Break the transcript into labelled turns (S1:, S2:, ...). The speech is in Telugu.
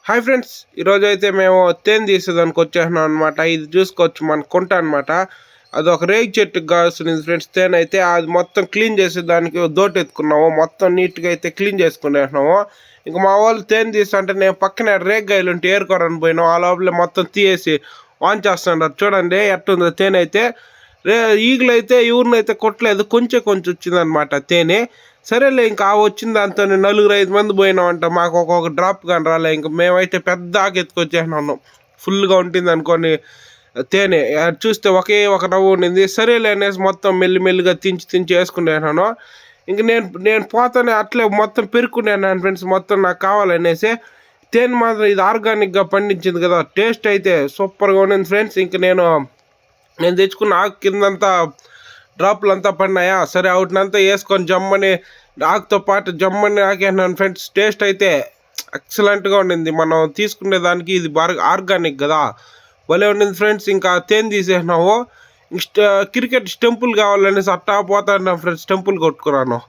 S1: హాయ్ ఫ్రెండ్స్, ఈరోజు అయితే మేము తేనె తీసేదానికి వచ్చేసినాం అనమాట. ఇది చూసుకోవచ్చు మన కుంట అనమాట. అది ఒక రేగి చెట్టుకు కావాల్సింది ఫ్రెండ్స్. తేనె అయితే అది మొత్తం క్లీన్ చేసేదానికి దోట ఎత్తుకున్నాము. మొత్తం నీట్గా అయితే క్లీన్ చేసుకునేసినాము. ఇంకా మా వాళ్ళు తేనె తీస్తుంటే నేను పక్కనే రేగ్గాయలు ఉంటే ఏరుకోరని పోయినాం. ఆ లోపల మొత్తం తీసేసి ఆన్ చేస్తున్నారు. చూడండి ఎట్టుందో తేనె అయితే. ఈగలు అయితే ఎవరినైతే కొట్టలేదు, కొంచెం వచ్చిందనమాట తేనె. సరేలే ఇంకా వచ్చిన దాంతో 4-5 మంది పోయినామంట. మాకు ఒక్కొక్క డ్రాప్ కానీ రాలే. ఇంకా మేమైతే పెద్ద ఆకు ఎత్తుకొచ్చేసినాను. ఫుల్గా ఉంటుంది అనుకోని తేనె చూస్తే ఒకే ఒక నవ్వు ఉండింది. సరేలే అనేసి మొత్తం మెల్లిమెల్లిగా తించి వేసుకునేసినాను. ఇంక నేను పోతానే అట్లే మొత్తం పెరుక్కునేనాను ఫ్రెండ్స్. మొత్తం నాకు కావాలనేసి తేనె మాత్రం ఇది ఆర్గానిక్గా పండించింది కదా, టేస్ట్ అయితే సూపర్గా ఉండింది ఫ్రెండ్స్. ఇంక నేను తెచ్చుకున్న ఆకు కిందంతా డ్రాప్లు అంతా పడినాయా, సరే వాటినంతా వేసుకొని జమ్మని ఆకుతో పాటు జమ్మని ఆకేసినాను ఫ్రెండ్స్. టేస్ట్ అయితే ఎక్సలెంట్గా ఉండింది. మనం తీసుకునే దానికి ఇది బాగా ఆర్గానిక్ కదా, భలే ఉండింది ఫ్రెండ్స్. ఇంకా తేనె తీసేసినాము. క్రికెట్ స్టెంపుల్ కావాలనేసి అట్టా పోతాను ఫ్రెండ్స్, టెంపుల్ కొట్టుకున్నాను.